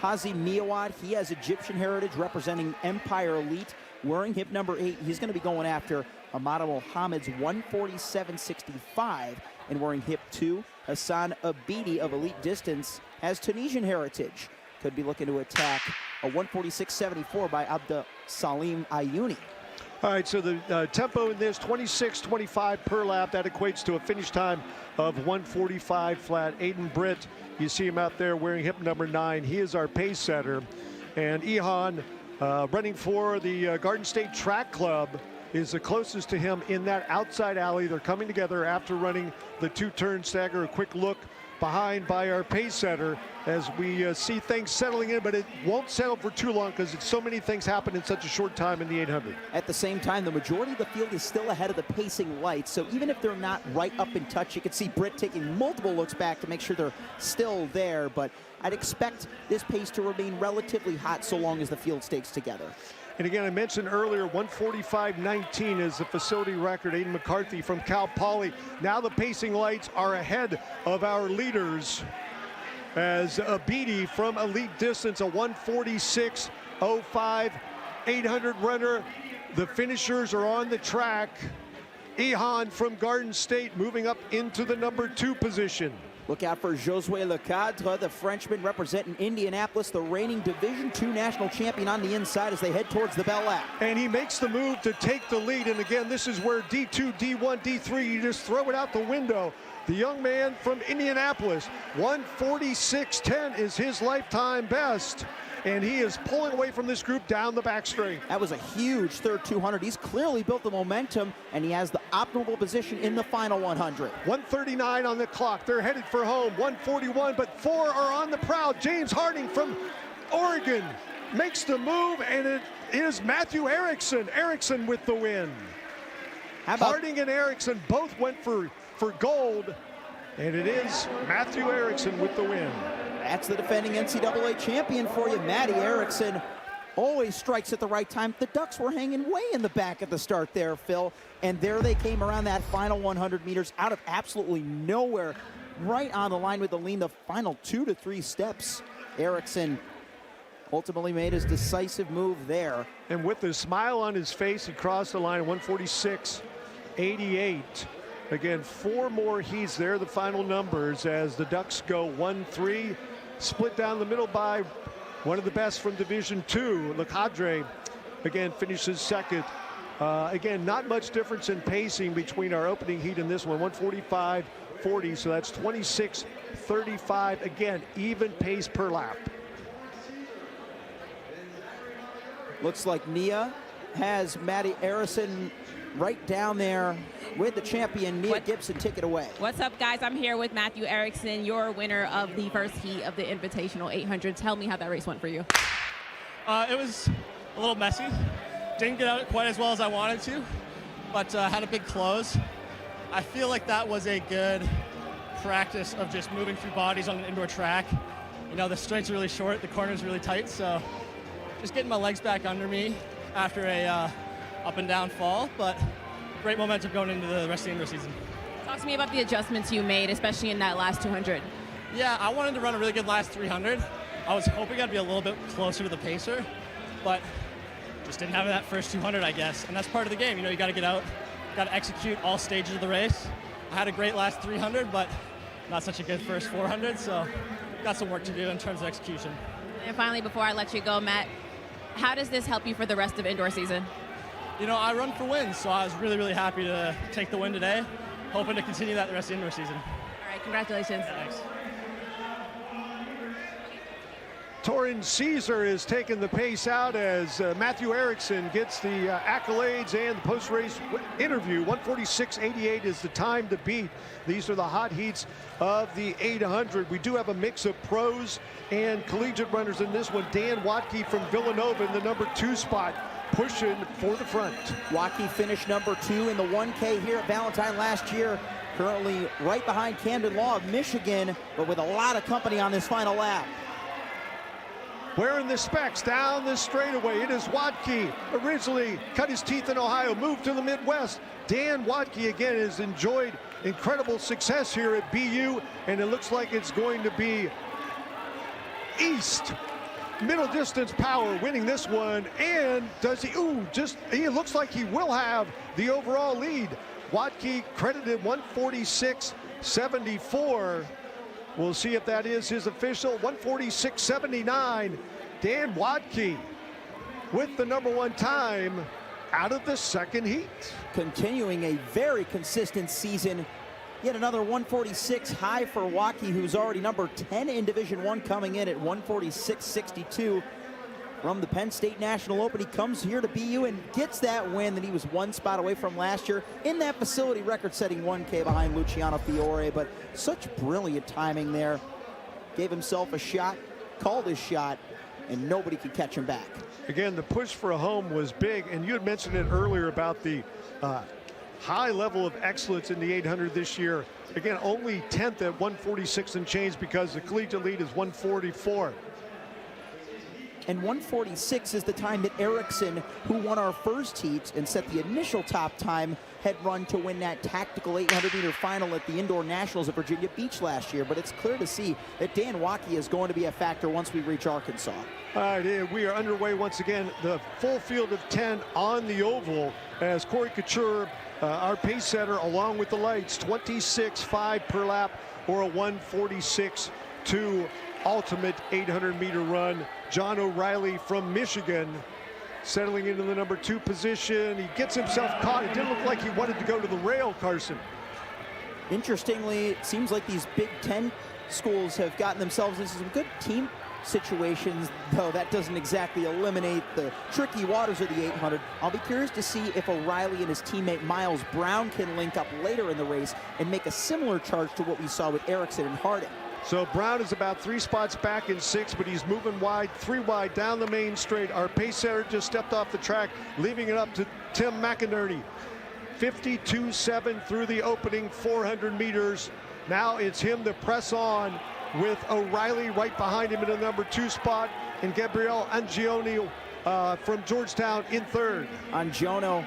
S5: Hazim Miawad, he has Egyptian heritage representing Empire Elite, wearing hip number 8. He's going to be going after Ahmad Mohammed's 147.65 and wearing hip 2. Hassan Abidi of Elite Distance has Tunisian heritage. Could be looking to attack a 146.74 by Abda Salim Ayuni.
S2: All right, so the tempo in this, 26.25 per lap. That equates to a finish time of 1:45 flat. Aiden Britt, you see him out there wearing hip number 9. He is our pace setter. And Ihan, running for the Garden State Track Club, is the closest to him in that outside alley. They're coming together after running the 2-turn stagger. A quick look behind by our pace setter as we see things settling in, but it won't settle for too long because so many things happen in such a short time in the 800.
S5: At the same time, the majority of the field is still ahead of the pacing lights, so even if they're not right up in touch, you can see Britt taking multiple looks back to make sure they're still there, but I'd expect this pace to remain relatively hot so long as the field stays together.
S2: And again, I mentioned earlier, 1:45.19 is the facility record. Aiden McCarthy from Cal Poly. Now the pacing lights are ahead of our leaders as Abidi from Elite Distance, a 1:46.05 800 runner. The finishers are on the track. Ihan from Garden State moving up into the number 2 position.
S5: Look out for Josué Lecadre, the Frenchman representing Indianapolis, the reigning Division II national champion on the inside as they head towards the Bell Lap.
S2: And he makes the move to take the lead. And again, this is where D2, D1, D3, you just throw it out the window. The young man from Indianapolis, 1:46.10 is his lifetime best. And he is pulling away from this group down the back straight.
S5: That was a huge third 200. He's clearly built the momentum, and he has the optimal position in the final 100.
S2: 1:39 on the clock. They're headed for home. 1:41, but 4 are on the prowl. James Harding from Oregon makes the move, and it is Matthew Erickson. Erickson with the win. Harding and Erickson both went for gold, and it is Matthew Erickson with the win.
S5: That's the defending NCAA champion for you, Matty Erickson. Always strikes at the right time. The Ducks were hanging way in the back at the start there, Phil. And there they came around that final 100 meters out of absolutely nowhere. Right on the line with the lean, the final 2 to 3 steps. Erickson ultimately made his decisive move there.
S2: And with a smile on his face, he crossed the line at 1:46.88. Again, 4 more heats there, the final numbers, as the Ducks go 1-3, split down the middle by one of the best from Division II. Lecadre, again, finishes second. Again, not much difference in pacing between our opening heat and this one, 1:45.40, so that's 26.35. Again, even pace per lap.
S5: Looks like Nia has Matty Erickson right down there with the champion, Nia Gibson. Take it away.
S6: What's up, guys? I'm here with Matthew Erickson, your winner of the first heat of the Invitational 800. Tell me how that race went for you.
S7: It was a little messy. Didn't get out quite as well as I wanted to, but had a big close. I feel like that was a good practice of just moving through bodies on an indoor track. You know, the straight's really short, the corner's really tight, so just getting my legs back under me after a up and down fall, but great momentum going into the rest of the indoor season.
S6: Talk to me about the adjustments you made, especially in that last 200.
S7: Yeah, I wanted to run a really good last 300. I was hoping I'd be a little bit closer to the pacer, but just didn't have that first 200, I guess. And that's part of the game. You know, you got to get out, got to execute all stages of the race. I had a great last 300, but not such a good first 400, so got some work to do in terms of execution.
S6: And finally, before I let you go, Matt, how does this help you for the rest of indoor season?
S7: You know, I run for wins, so I was really, really happy to take the win today. Hoping to continue that the rest of the indoor season.
S6: All right, congratulations.
S7: Thanks.
S2: Torrin Caesar is taking the pace out as Matthew Erickson gets the accolades and the post-race interview. 1:46.88 is the time to beat. These are the hot heats of the 800. We do have a mix of pros and collegiate runners in this one. Dan Watke from Villanova in the number 2 spot, pushing for the front.
S5: Watke finished number 2 in the 1K here at Valentine last year. Currently right behind Camden Law of Michigan, but with a lot of company on this final lap.
S2: Wearing the specs down the straightaway. It is Watke, originally cut his teeth in Ohio, moved to the Midwest. Dan Watke again has enjoyed incredible success here at BU, and it looks like it's going to be East middle distance power winning this one. And does he, he looks like he will have the overall lead. Watke credited 1:46.74. We'll see if that is his official. 1:46.79. Dan Wadke with the number 1 time out of the second heat.
S5: Continuing a very consistent season. Yet another 146 high for Wadke, who's already number 10 in Division I, coming in at 146.62 from the Penn State National Open. He comes here to BU and gets that win that he was 1 spot away from last year in that facility record-setting 1K behind Luciano Fiore. But such brilliant timing there. Gave himself a shot, called his shot, and nobody could catch him back.
S2: Again, the push for a home was big, and you had mentioned it earlier about the high level of excellence in the 800 this year. Again, only 10th at 146 and change because the collegiate lead is 144.
S5: And 146 is the time that Erickson, who won our first heat and set the initial top time, had run to win that tactical 800-meter final at the Indoor Nationals at Virginia Beach last year. But it's clear to see that Dan Wadke is going to be a factor once we reach Arkansas.
S2: All right, we are underway once again. The full field of 10 on the oval as Corey Couture, our pace setter, along with the lights, 26.5 per lap or a 146.2 ultimate 800-meter run. John O'Reilly from Michigan settling into the number 2 position. He gets himself caught. It didn't look like he wanted to go to the rail, Carson.
S5: Interestingly, it seems like these Big Ten schools have gotten themselves into some good team situations, though that doesn't exactly eliminate the tricky waters of the 800. I'll be curious to see if O'Reilly and his teammate Miles Brown can link up later in the race and make a similar charge to what we saw with Erickson and Harding.
S2: So Brown is about 3 spots back in 6th, but he's moving wide, 3 wide down the main straight. Our pace setter just stepped off the track, leaving it up to Tim McInerney. 52.7 through the opening 400 meters. Now it's him to press on with O'Reilly right behind him in the number 2 spot, and Gabriele Angioni from Georgetown in 3rd.
S5: Angioni,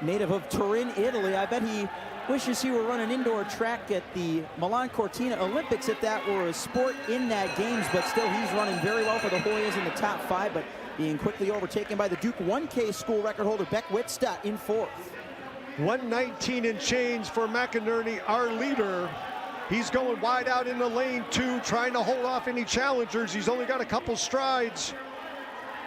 S5: native of Turin, Italy. I bet he wishes he were running indoor track at the Milan Cortina Olympics if that were a sport in that games, but still he's running very well for the Hoyas in the top 5, but being quickly overtaken by the Duke 1K school record holder Beck Wittstadt in 4th.
S2: 119 and change for McInerney, our leader. He's going wide out in the lane 2, trying to hold off any challengers. He's only got a couple strides.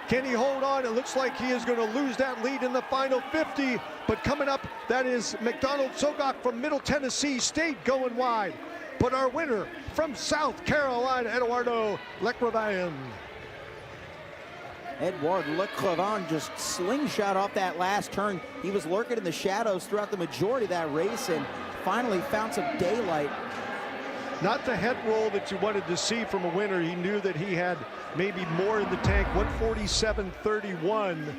S2: Can he hold on? It looks like he is going to lose that lead in the final 50. But coming up, that is McDonald Sogok from Middle Tennessee State going wide. But our winner from South Carolina, Eduardo Lecrevin.
S5: Edouard Lecrevin just slingshot off that last turn. He was lurking in the shadows throughout the majority of that race and finally found some daylight.
S2: Not the head roll that you wanted to see from a winner. He knew that he had maybe more in the tank. 147.31.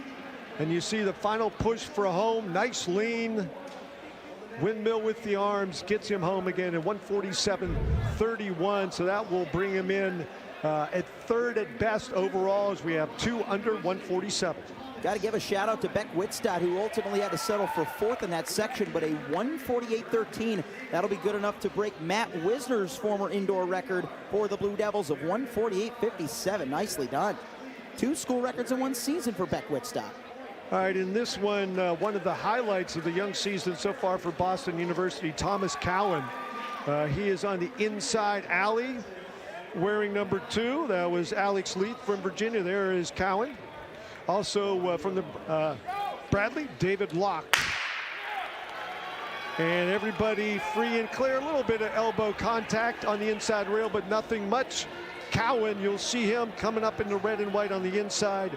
S2: And you see the final push for a home. Nice lean. Windmill with the arms. Gets him home again at 147.31. So that will bring him in at 3rd at best overall, as we have 2 under 147.
S5: Got to give a shout out to Beck Wittstadt, who ultimately had to settle for 4th in that section, but a 148.13. That'll be good enough to break Matt Wisner's former indoor record for the Blue Devils of 148.57. Nicely done. 2 school records in 1 season for Beck Wittstadt.
S2: All right, in this one, one of the highlights of the young season so far for Boston University, Thomas Cowan. He is on the inside alley, wearing number 2. That was Alex Leith from Virginia. There is Cowan. Also from the Bradley, David Locke. And everybody free and clear. A little bit of elbow contact on the inside rail, but nothing much. Cowan, you'll see him coming up in the red and white on the inside.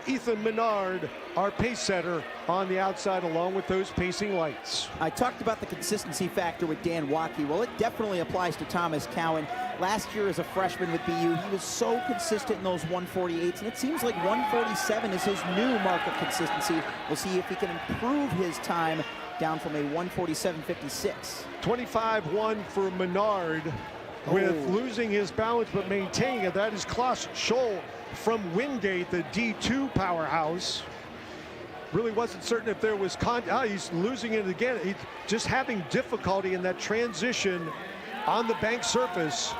S2: Ethan Menard, our pace setter, on the outside along with those pacing lights.
S5: I talked about the consistency factor with Dan Wadke. Well, it definitely applies to Thomas Cowan. Last year as a freshman with BU, he was so consistent in those 148s, and it seems like 147 is his new mark of consistency. We'll see if he can improve his time down from a 147.56.
S2: 25-1 for Menard with losing his balance but maintaining it. That is Klaus Scholl from Wingate, the D2 powerhouse. Really wasn't certain if there was he's losing it again. He's just having difficulty in that transition on the bank surface.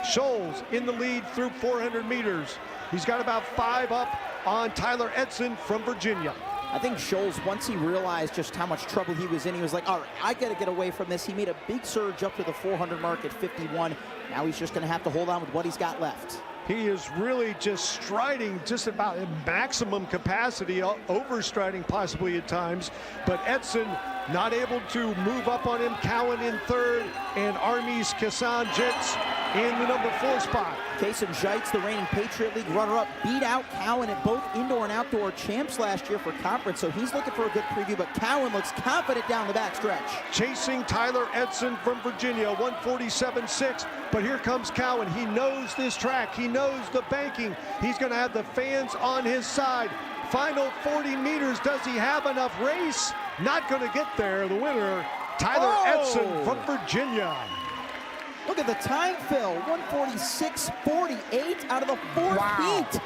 S2: Scholes in the lead through 400 meters. He's got about 5 up on Tyler Edson from Virginia.
S5: I think Scholes, once he realized just how much trouble he was in, he was like, all right, I got to get away from this. He made a big surge up to the 400 mark at 51. Now he's just going to have to hold on with what he's got left.
S2: He is really just striding just about at maximum capacity, overstriding possibly at times. But Edson not able to move up on him. Cowan in third, and Army's Kassan Jits in the number 4 spot.
S5: Kason Zeitz, the reigning Patriot League runner-up, beat out Cowan at both indoor and outdoor champs last year for conference, so he's looking for a good preview, but Cowan looks confident down the backstretch.
S2: Chasing Tyler Edson from Virginia, 147.6, but here comes Cowan. He knows this track. He knows the banking. He's going to have the fans on his side. Final 40 meters. Does he have enough race? Not going to get there. The winner, Tyler Edson from Virginia.
S5: Look at the time, Phil. 146.48 out of the 4th heat.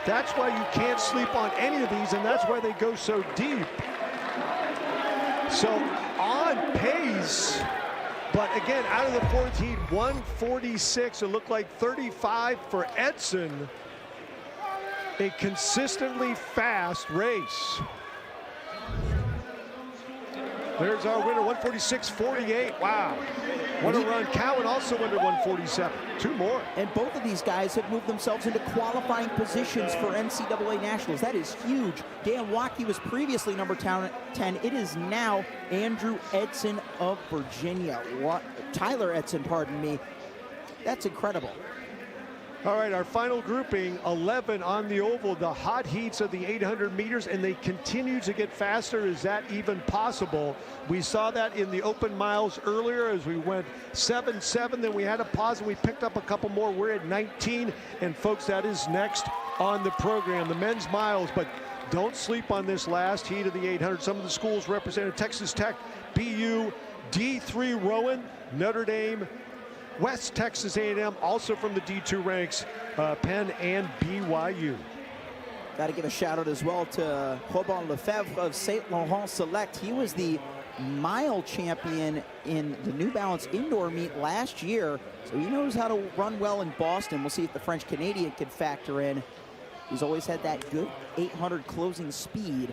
S2: That's why you can't sleep on any of these, and that's why they go so deep. So on pace, but again, out of the 4th heat, 146. It looked like 35 for Edson. A consistently fast race. There's our winner, 146.48. Wow. What a run. Cowan also under 147. 2 more.
S5: And both of these guys have moved themselves into qualifying positions for NCAA Nationals. That is huge. Dan Waukee was previously number 10. It is now Andrew Edson of Virginia. Tyler Edson, pardon me. That's incredible.
S2: All right, our final grouping, 11 on the oval, the hot heats of the 800 meters, and they continue to get faster. Is that even possible? We saw that in the open miles earlier as we went 7-7, then we had a pause and we picked up a couple more. We're at 19, and folks, that is next on the program, the men's miles. But don't sleep on this last heat of the 800. Some of the schools represented: Texas Tech, BU, D3 Rowan, Notre Dame, West Texas A&M, also from the D2 ranks, Penn and BYU.
S5: Got to give a shout out as well to Robin Lefebvre of St. Laurent Select. He was the mile champion in the New Balance indoor meet last year, so he knows how to run well in Boston. We'll see if the French Canadian can factor in. He's always had that good 800 closing speed.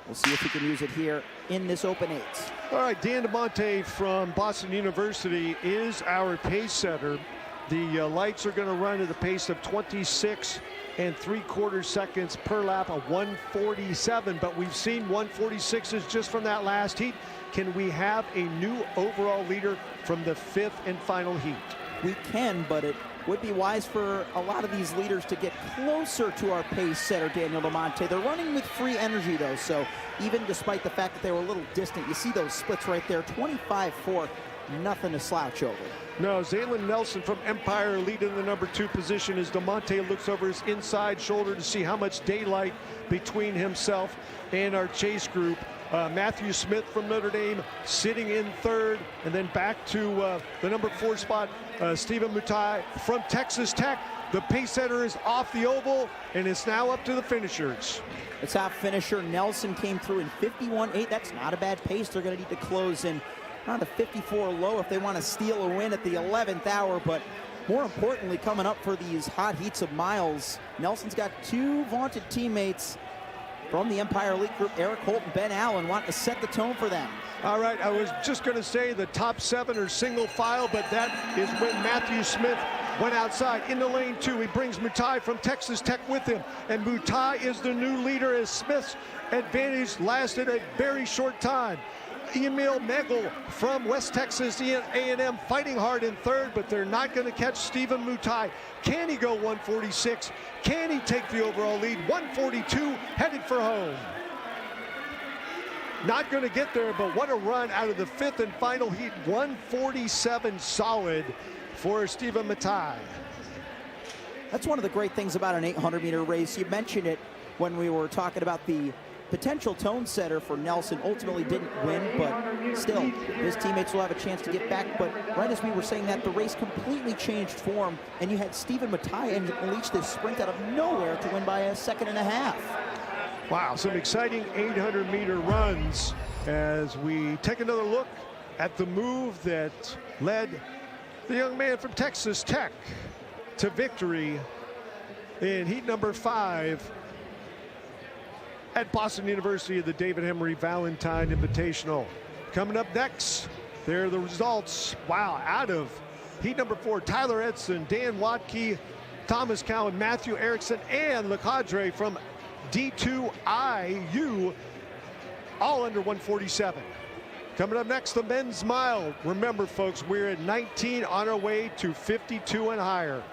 S5: We'll see if he can use it here in this open 8s.
S2: All right, Dan DeMonte from Boston University is our pace setter. The lights are going to run at a pace of 26 3/4 seconds per lap, of 147, but we've seen 146s just from that last heat. Can we have a new overall leader from the 5th and final heat?
S5: We can, but it would be wise for a lot of these leaders to get closer to our pace setter, Daniel DeMonte. They're running with free energy, though, so even despite the fact that they were a little distant, you see those splits right there, 25-4, nothing to slouch over.
S2: No, Zaylin Nelson from Empire leading the number 2 position as DeMonte looks over his inside shoulder to see how much daylight between himself and our chase group. Matthew Smith from Notre Dame sitting in 3rd, and then back to the number 4 spot, Stephen Mutai from Texas Tech. The pace setter is off the oval, and it's now up to the finishers.
S5: The top finisher, Nelson, came through in 51.8. That's not a bad pace. They're going to need to close in around a 54 low if they want to steal a win at the 11th hour. But more importantly, coming up for these hot heats of miles, Nelson's got 2 vaunted teammates from the Empire Elite Group, Eric Holt and Ben Allen, want to set the tone for them.
S2: All right, I was just going to say the top 7 are single file, but that is when Matthew Smith went outside into lane 2. He brings Mutai from Texas Tech with him, and Mutai is the new leader as Smith's advantage lasted a very short time. Emil Megel from West Texas A&M fighting hard in 3rd, but they're not going to catch Stephen Mutai. Can he go 146? Can he take the overall lead? 142 headed for home. Not going to get there, but what a run out of the 5th and final heat. 147 solid for Stephen Mutai.
S5: That's one of the great things about an 800-meter race. You mentioned it when we were talking about the potential tone setter for Nelson. Ultimately didn't win, but still, his teammates will have a chance to get back. But right as we were saying that, the race completely changed form, and you had Stephen Mutai unleash this sprint out of nowhere to win by a 1.5 seconds.
S2: Wow, some exciting 800-meter runs as we take another look at the move that led the young man from Texas Tech to victory in heat number 5 at Boston University of the David Emery Valentine Invitational. Coming up next, there are the results. Wow, out of Heat number 4, Tyler Edson, Dan Watke, Thomas Cowan, Matthew Erickson, and LeCadre from D2IU, all under 147. Coming up next, the men's mile. Remember, folks, we're at 19 on our way to 52 and higher.